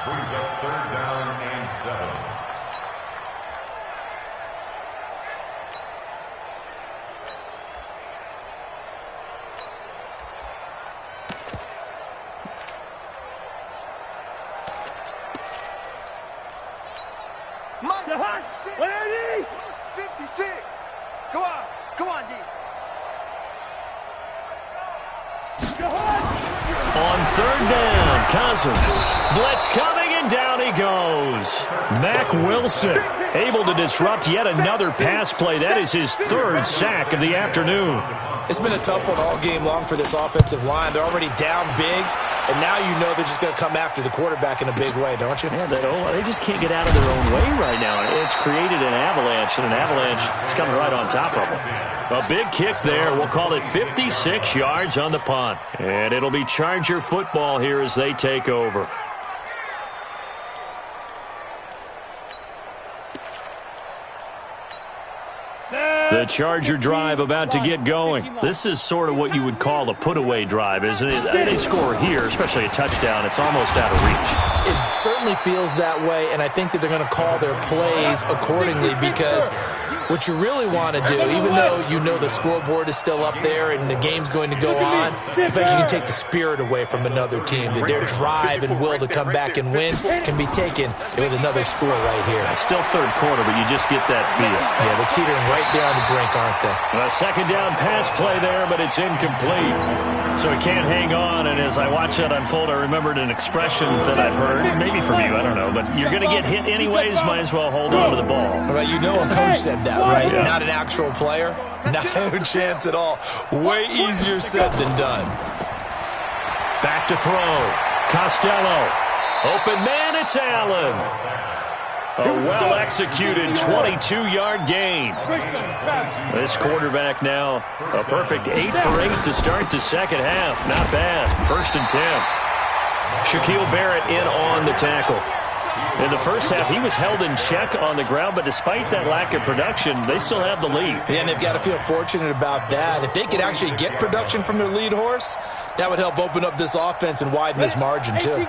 Brings up 3rd down and 7. Larry! 56. Come on, D. On 3rd down, Cousins. Blitz coming, and down he goes. Mack Wilson able to disrupt yet another pass play. That is his 3rd sack of the afternoon. It's been a tough one all game long for this offensive line. They're already down big, and now you know they're just going to come after the quarterback in a big way, don't you? Yeah, they just can't get out of their own way right now. It's created an avalanche, and an avalanche is coming right on top of them. A big kick there. We'll call it 56 yards on the punt. And it'll be Charger football here as they take over. The Charger drive about to get going. This is sort of what you would call a put-away drive, isn't it? They score here, especially a touchdown. It's almost out of reach. It certainly feels that way, and I think that they're going to call their plays accordingly because what you really want to do, even though you know the scoreboard is still up there and the game's going to go on, I think you can take the spirit away from another team. That their drive and will to come back and win can be taken with another score right here. Still 3rd quarter, but you just get that feel. Yeah, they're teetering right there on the brink, aren't they? A 2nd down pass play there, but it's incomplete. So he can't hang on, and as I watch that unfold, I remembered an expression that I've heard, maybe from you, I don't know, but you're going to get hit anyways, might as well hold on to the ball. All right, you know a coach said that, right? Yeah. Not an actual player. No chance at all. Way easier said than done. Back to throw. Costello. Open man, it's Allen. A well-executed 22-yard gain. This quarterback now a perfect 8 for 8 to start the 2nd half. Not bad. 1st and 10. Shaquille Barrett in on the tackle. In the first half, he was held in check on the ground, but despite that lack of production, they still have the lead. Yeah, and they've got to feel fortunate about that. If they could actually get production from their lead horse, that would help open up this offense and widen this margin, too.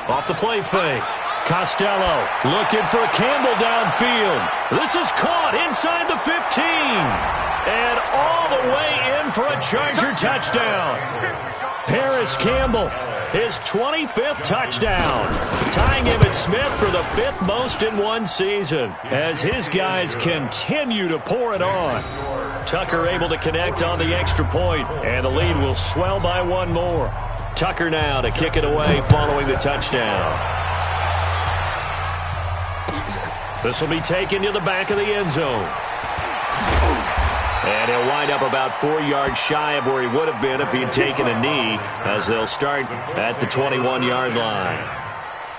Off the play fake. Costello looking for Campbell downfield. This is caught inside the 15. And all the way in for a Charger touchdown. Paris Campbell, his 25th touchdown. Tying him at Smith for the 5th most in one season. As his guys continue to pour it on. Tucker able to connect on the extra point. And the lead will swell by 1 more. Tucker now to kick it away following the touchdown. This will be taken to the back of the end zone. And he'll wind up about 4 yards shy of where he would have been if he had taken a knee, as they'll start at the 21-yard line.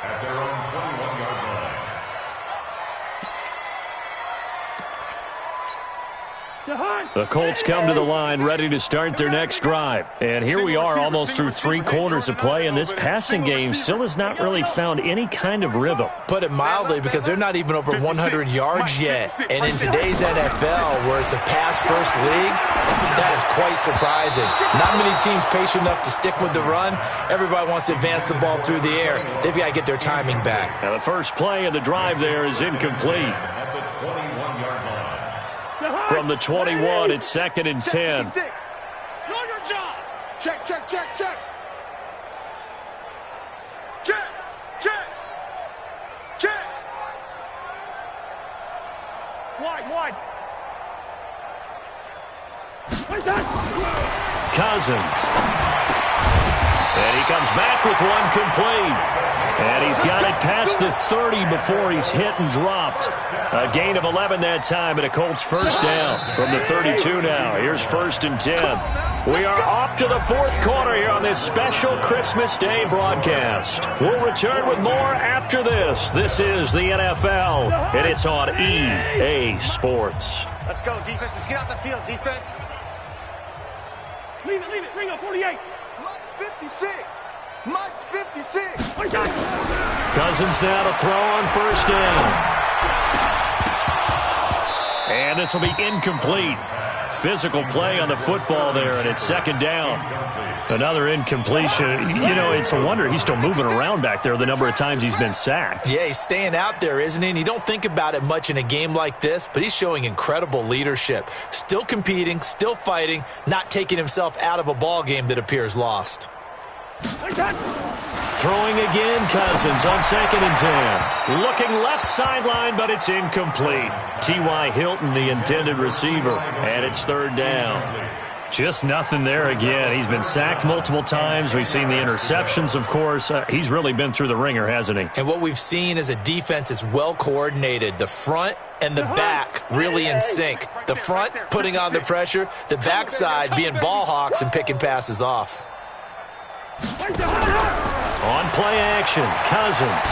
At their own 21-yard line. 4 The Colts come to the line ready to start their next drive. And here we are almost through 3 quarters of play, and this passing game still has not really found any kind of rhythm. Put it mildly, because they're not even over 100 yards yet. And in today's NFL, where it's a pass-first league, that is quite surprising. Not many teams patient enough to stick with the run. Everybody wants to advance the ball through the air. They've got to get their timing back. Now the first play of the drive there is incomplete. From the 21, it's 2nd and 10. Know your job. Check, check, check, check. Check, check, check. Wide. Cousins. And he comes back with one complete. And he's got it past the 30 before he's hit and dropped. A gain of 11 that time, and a Colts first down from the 32 now. Here's 1st and 10. We are off to the 4th quarter here on this special Christmas Day broadcast. We'll return with more after this. This is the NFL, and it's on EA Sports. Let's go, defense. Let's get out the field, defense. Leave it. Ringo, 48. Mike's 56. Mike's 56. Cousins now to throw on 1st down. And this will be incomplete. Physical play on the football there, and it's 2nd down. Another incompletion. You know, it's a wonder he's still moving around back there the number of times he's been sacked. Yeah, he's staying out there, isn't he? And you don't think about it much in a game like this, but he's showing incredible leadership. Still competing, still fighting, not taking himself out of a ball game that appears lost. Throwing again, Cousins on 2nd and 10. Looking left sideline, but it's incomplete. T.Y. Hilton, the intended receiver, and it's 3rd down. Just nothing there again. He's been sacked multiple times. We've seen the interceptions, of course. He's really been through the ringer, hasn't he? And what we've seen is a defense is well coordinated. The front and the back really in sync. The front putting on the pressure, the backside being ball hawks and picking passes off. On play action, Cousins.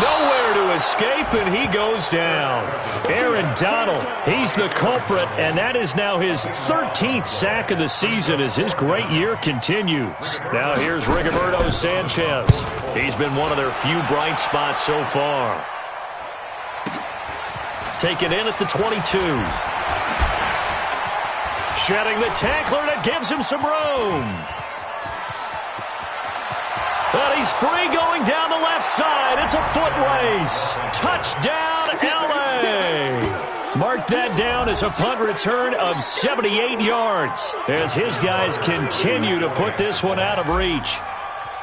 Nowhere to escape, and he goes down. Aaron Donald, he's the culprit, and that is now his 13th sack of the season as his great year continues. Now here's Rigoberto Sanchez. He's been one of their few bright spots so far. Taken in at the 22. Shedding the tackler that gives him some room. But he's free going down the left side. It's a foot race. Touchdown, L.A. Mark that down as a punt return of 78 yards as his guys continue to put this one out of reach.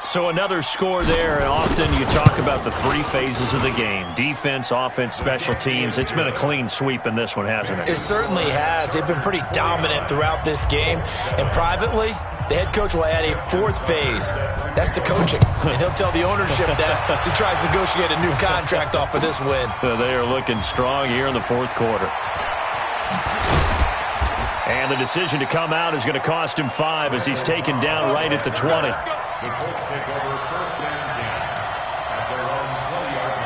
So another score there, and often you talk about the 3 phases of the game. Defense, offense, special teams. It's been a clean sweep in this one, hasn't it? It certainly has. They've been pretty dominant throughout this game. And privately, the head coach will add a 4th phase. That's the coaching. And he'll tell the ownership that as he tries to negotiate a new contract off of this win. They are looking strong here in the 4th quarter. And the decision to come out is going to cost him 5 as he's taken down right at the 20. The Colts take over 1st and 10 at their own 20-yard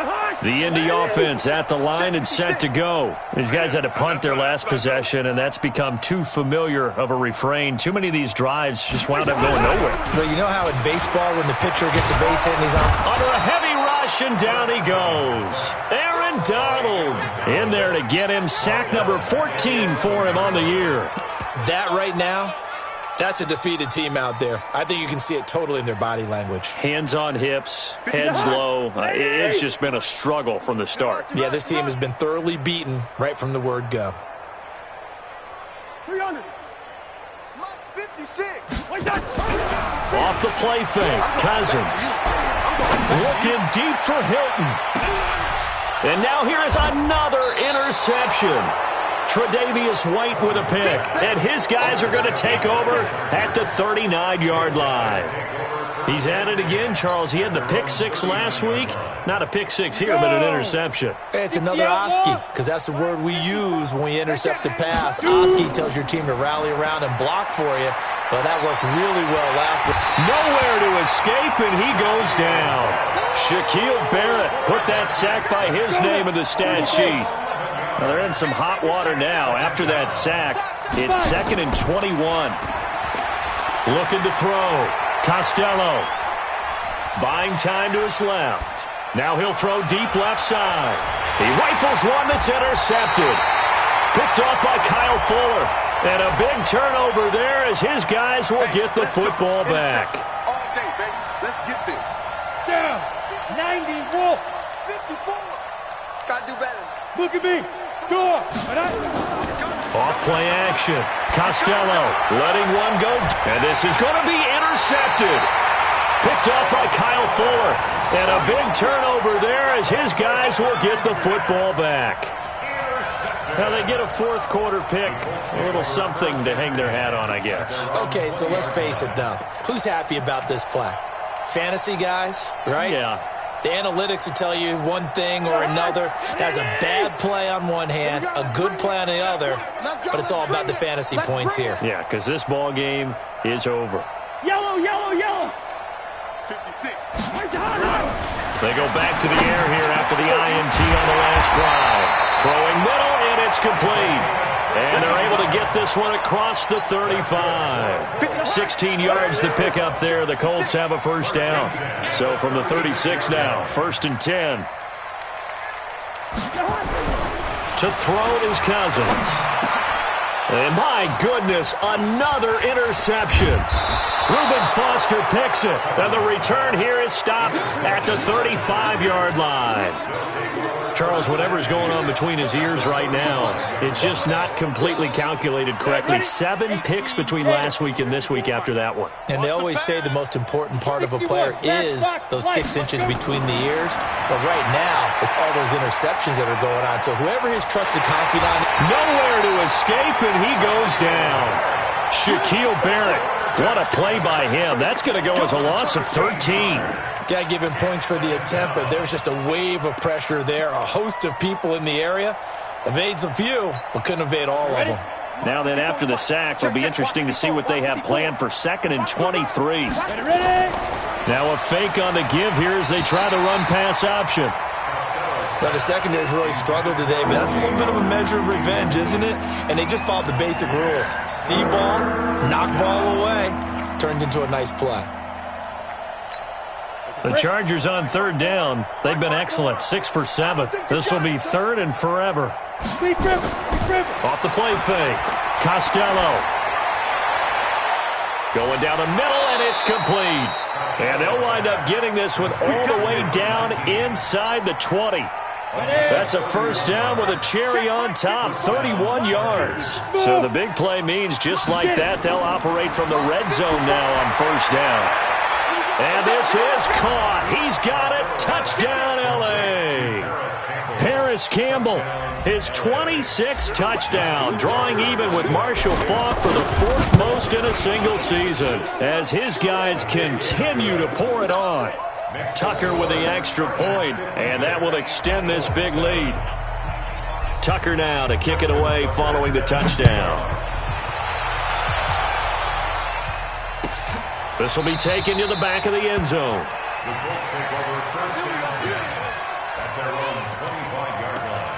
line. The Indy offense at the line and set to go. These guys had to punt their last possession, and that's become too familiar of a refrain. Too many of these drives just wound up going nowhere. But you know how in baseball when the pitcher gets a base hit and he's on under a heavy rush, and down he goes. Aaron Donald in there to get him sack number 14 for him on the year. That right now, that's a defeated team out there. I think you can see it totally in their body language. Hands on hips, heads low. It's just been a struggle from the start. Yeah, this team has been thoroughly beaten right from the word go. 300. Mike's 56. Off the play fake, Cousins. Looking deep for Hilton. And now here is another interception. Tre'Davious White with a pick. And his guys are going to take over at the 39-yard line. He's at it again, Charles. He had the pick 6 last week. Not a pick 6 here, but an interception. It's another Oski, because that's the word we use when we intercept the pass. Oski tells your team to rally around and block for you. Well, that worked really well last week. Nowhere to escape, and he goes down. Shaquille Barrett put that sack by his name in the stat sheet. Well, they're in some hot water now. After that sack, it's 2nd and 21. Looking to throw. Costello. Buying time to his left. Now he'll throw deep left side. He rifles one that's intercepted. Picked off by Kyle Fuller. And a big turnover there as his guys will get the football back. All day, baby. Let's get this. Down. 91. 54. Gotta do better. Look at me. Go on. Off play action. Costello letting one go. And this is going to be intercepted. Picked off by Kyle Fuller. And a big turnover there as his guys will get the football back. Now they get a fourth quarter pick. A little something to hang their hat on, I guess. Okay, so let's face it, though. Who's happy about this play? Fantasy guys, right? Yeah. The analytics will tell you one thing or another. That's a bad play on one hand, a good play on the other, but it's all about the fantasy points here. Yeah, because this ball game is over. Yellow, yellow, yellow. 56. They go back to the air here after the INT on the last drive. Throwing middle, and it's complete. And they're able to get this one across the 35. 16 yards to pick up there. The Colts have a first down. So from the 36 now, 1st and 10. To throw is Cousins. And my goodness, another interception. Reuben Foster picks it, and the return here is stopped at the 35-yard line. Charles, whatever's going on between his ears right now, it's just not completely calculated correctly. 7 picks between last week and this week after that one. And they always say the most important part of a player is those 6 inches between the ears. But right now, it's all those interceptions that are going on. So whoever his trusted confidant. Nowhere to escape, and he goes down. Shaquille Barrett. What a play by him. That's going to go as a loss of 13. Got to give him points for the attempt, but there's just a wave of pressure there. A host of people in the area. Evades a few, but couldn't evade all of them. Now then, after the sack, it'll be interesting to see what they have planned for 2nd and 23. Now a fake on the give here as they try the run-pass option. Well, the secondary's really struggled today, but that's a little bit of a measure of revenge, isn't it? And they just followed the basic rules. See ball, knock ball away. Turned into a nice play. The Chargers on 3rd down. They've been excellent, 6 for 7. This will be 3rd and forever. Off the play fake. Costello. Going down the middle, and it's complete. And they'll wind up getting this one all the way down inside the 20. That's a first down with a cherry on top, 31 yards. So the big play means just like that, they'll operate from the red zone now on 1st down. And this is caught. He's got it. Touchdown, L.A. Paris Campbell, his 26th touchdown, drawing even with Marshall Faulk for the 4th most in a single season, as his guys continue to pour it on. Tucker with the extra point, and that will extend this big lead. Tucker now to kick it away following the touchdown. This will be taken to the back of the end zone. The Colts take over 1st and 10 at their own 25-yard line.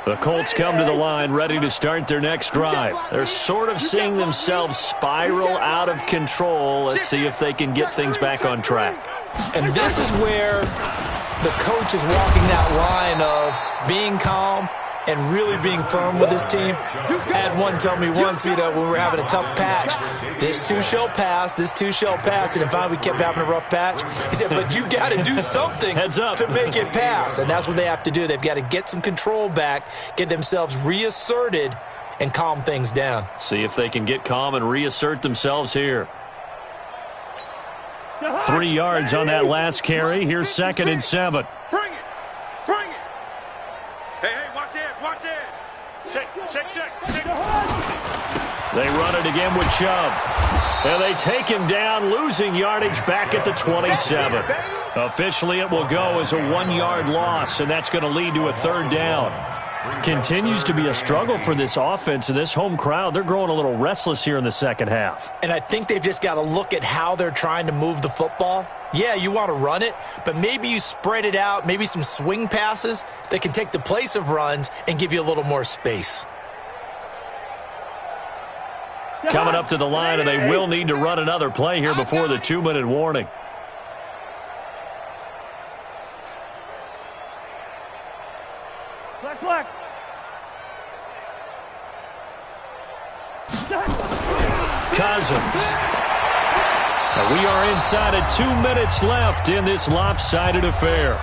The Colts come to the line ready to start their next drive. They're sort of seeing themselves spiral out of control. Let's see if they can get things back on track. And this is where the coach is walking that line of being calm and really being firm with his team. I had one tell me once, when we were having a tough patch, this too shall pass, this too shall pass. And finally we kept having a rough patch. He said, but you got to do something Heads up. to make it pass. And that's what they have to do. They've got to get some control back, get themselves reasserted, and calm things down. See if they can get calm and reassert themselves here. 3 yards on that last carry. Here's 2nd and 7. Bring it. Bring it. Hey, watch the edge. Watch the edge. They run it again with Chubb. And they take him down, losing yardage back at the 27. Officially, it will go as a 1-yard loss, and that's going to lead to a 3rd down. Continues to be a struggle for this offense and this home crowd. They're growing a little restless here in the second half. And I think they've just got to look at how they're trying to move the football. Yeah, you want to run it, but maybe you spread it out, maybe some swing passes that can take the place of runs and give you a little more space. Coming up to the line, and they will need to run another play here before the 2-minute warning. Black. Cousins. And we are inside of 2 minutes left in this lopsided affair.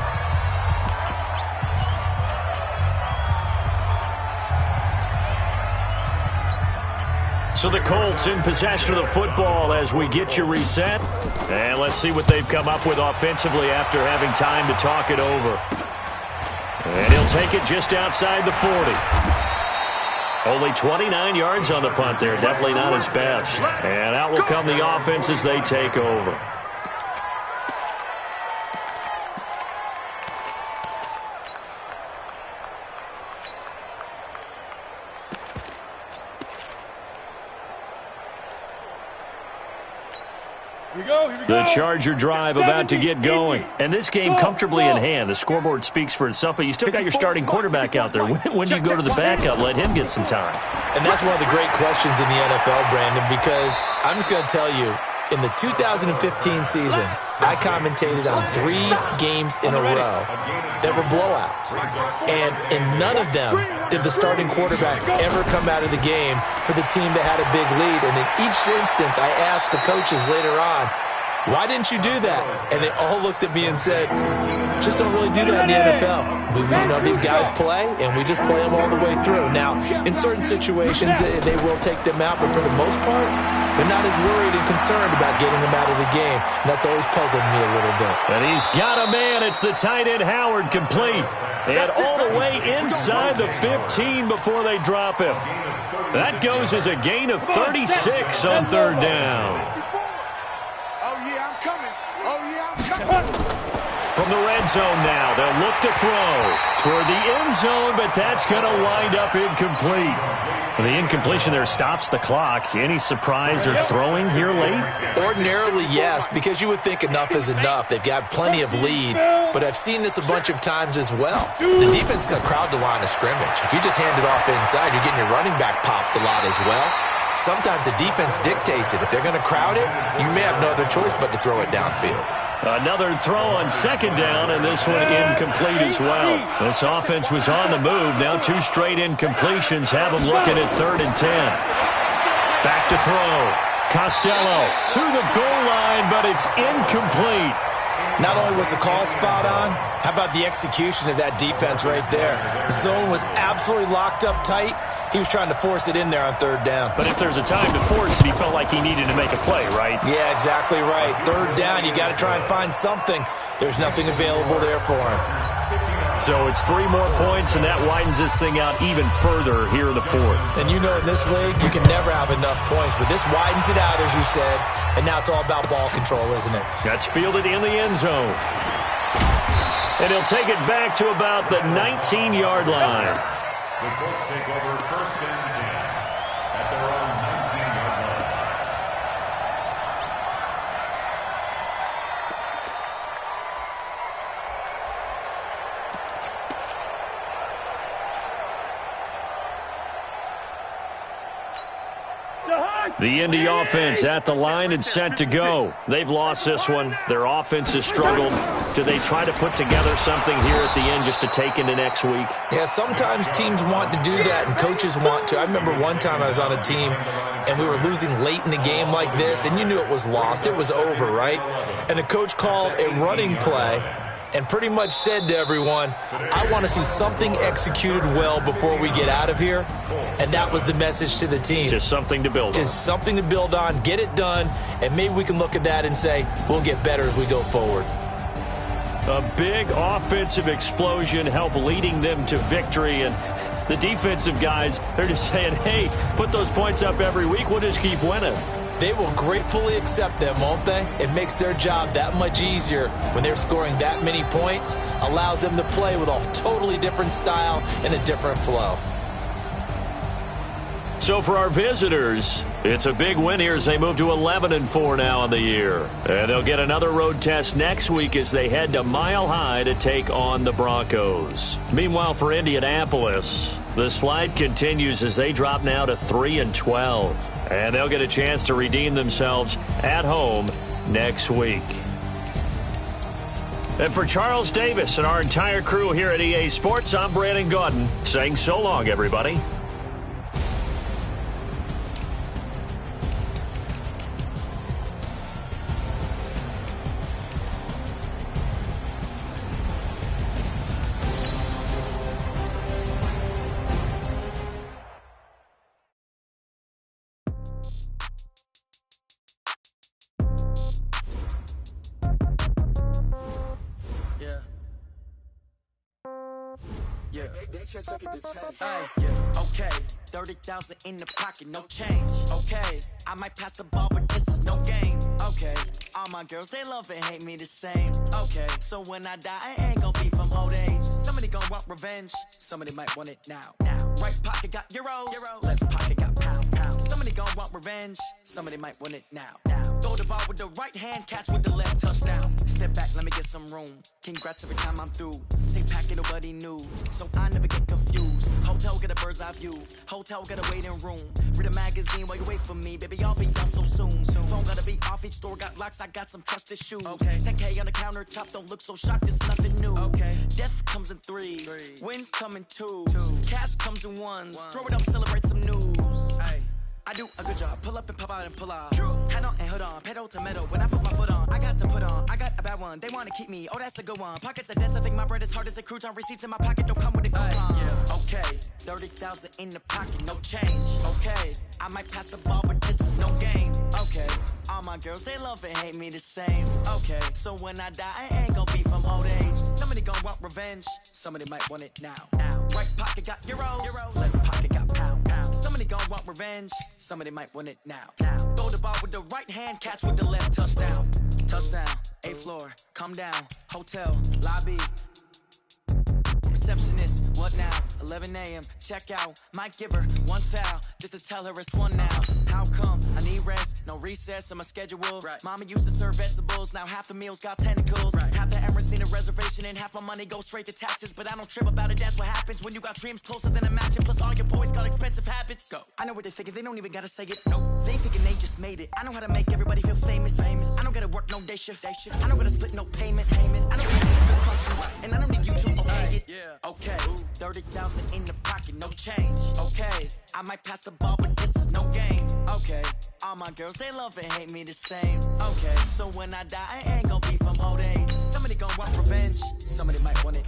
So the Colts in possession of the football as we get you reset. And let's see what they've come up with offensively after having time to talk it over. And he'll take it just outside the 40. Only 29 yards on the punt there. Definitely not his best. And out will come the offense as they take over. The Charger drive about to get going. And this game comfortably in hand. The scoreboard speaks for itself, but you still got your starting quarterback out there. When do you go to the backup? Let him get some time. And that's one of the great questions in the NFL, Brandon, because I'm just going to tell you, in the 2015 season, I commentated on 3 games in a row that were blowouts. And in none of them did the starting quarterback ever come out of the game for the team that had a big lead. And in each instance, I asked the coaches later on, why didn't you do that? And they all looked at me and said, just don't really do that in the NFL. These guys play, and we just play them all the way through. Now, in certain situations, they will take them out, but for the most part, they're not as worried and concerned about getting them out of the game. And that's always puzzled me a little bit. And he's got a man. It's the tight end, Howard, complete. And all the way inside the 15 before they drop him. That goes as a gain of 36 on 3rd down. From the red zone now, they'll look to throw toward the end zone, but that's going to wind up incomplete. The incompletion there stops the clock. Any surprise they're throwing here late? Ordinarily, yes, because you would think enough is enough. They've got plenty of lead, but I've seen this a bunch of times as well. The defense is going to crowd the line of scrimmage. If you just hand it off inside, you're getting your running back popped a lot as well. Sometimes the defense dictates it. If they're going to crowd it, you may have no other choice but to throw it downfield. Another throw on 2nd down, and this one incomplete as well. This offense was on the move. Now 2 straight incompletions have them looking at 3rd and 10. Back to throw. Costello to the goal line, but it's incomplete. Not only was the call spot on, how about the execution of that defense right there? The zone was absolutely locked up tight. He was trying to force it in there on 3rd down. But if there's a time to force it, he felt like he needed to make a play, right? Yeah, exactly right. 3rd down, you got to try and find something. There's nothing available there for him. So it's 3 more points, and that widens this thing out even further here in the 4th. And you know in this league, you can never have enough points, but this widens it out, as you said, and now it's all about ball control, isn't it? That's fielded in the end zone. And he'll take it back to about the 19-yard line. The Colts take over 1st and 10 at their own 19-yard line. The Indy offense at the line and set to go. They've lost this one. Their offense has struggled. Do they try to put together something here at the end just to take into next week? Yeah, sometimes teams want to do that and coaches want to. I remember one time I was on a team and we were losing late in the game like this, and you knew it was lost. It was over, right? And the coach called a running play and pretty much said to everyone, I want to see something executed well before we get out of here. And that was the message to the team. Just something to build on. Just something to build on, get it done, and maybe we can look at that and say, we'll get better as we go forward. A big offensive explosion helped leading them to victory, and the defensive guys, they're just saying, hey, put those points up every week, we'll just keep winning. They will gratefully accept them, won't they? It makes their job that much easier when they're scoring that many points, allows them to play with a totally different style and a different flow. So for our visitors, it's a big win here as they move to 11-4 now in the year. And they'll get another road test next week as they head to Mile High to take on the Broncos. Meanwhile, for Indianapolis, the slide continues as they drop now to 3-12. And they'll get a chance to redeem themselves at home next week. And for Charles Davis and our entire crew here at EA Sports, I'm Brandon Gaudin saying so long, everybody. Okay, 30,000 in the pocket, no change. Okay, I might pass the ball, but this is no game. Okay, all my girls, they love and hate me the same. Okay, so when I die, I ain't gonna be from old age. Somebody gonna want revenge, somebody might want it now. Right pocket got euros, left pocket got pounds. Somebody gonna want revenge, somebody might want it now. Throw the ball with the right hand, catch with the left, touchdown. Step back, let me get some room. Congrats every time I'm through. Same packet, nobody knew, so I never get confused. Hotel get a bird's eye view. Hotel get a waiting room. Read a magazine while you wait for me, baby. I'll be done so soon. Phone gotta be off. Each store got locks. I got some trusted shoes. Okay. 10K on the countertop. Don't look so shocked. It's nothing new. Okay. Death comes in threes. Wins come in twos. Cash comes in ones. Throw it up, celebrate some news. Hey. I do a good job. Pull up and pop out and pull out. Head on and hood on. Pedal to metal. When I put my foot on, I got to put on. I got a bad one. They want to keep me. Oh, that's a good one. Pockets are dense. I think my bread is hard as a crouton. Receipts in my pocket don't come with a coupon. Okay. 30,000 in the pocket. No change. Okay. I might pass the ball, but this is no game. Okay. All my girls, they love and hate me the same. Okay. So when I die, I ain't gonna be from old age. Somebody gonna want revenge. Somebody might want it now. Right pocket got euros. Left pocket got pounds. Somebody gonna want revenge. Somebody might want it now. Throw the ball with the right hand, catch with the left, touchdown. Touchdown, 8th floor, come down, hotel, lobby. Receptionist, what now? 11 a.m., check out. Might give her one foul, just to tell her it's one now. How come? I need rest, no recess in my schedule. Right. Mama used to serve vegetables, now half the meals got tentacles. Right. Half the errands need a reservation, and half my money goes straight to taxes. But I don't trip about it, that's what happens when you got dreams closer than a match. And plus all your boys got expensive habits. Go. I know what they're thinking, they don't even gotta say it. Nope. They thinking they just made it. I know how to make everybody feel famous. I don't gotta work no day shift. I don't gotta split no payment. I don't gotta answer questions, and I don't need you to okay it. Okay, 30,000 in the pocket, no change. Okay, I might pass the ball, but this is no game. Okay, all my girls, they love and hate me the same. Okay, so when I die, I ain't gonna be from old age. Somebody gonna want revenge, somebody might want it.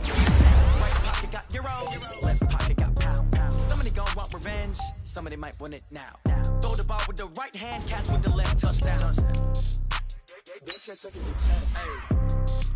Right pocket got euros, left pocket got pounds. Somebody gonna want revenge, somebody might want it now. Throw the ball with the right hand, catch with the left, touchdown. Hey.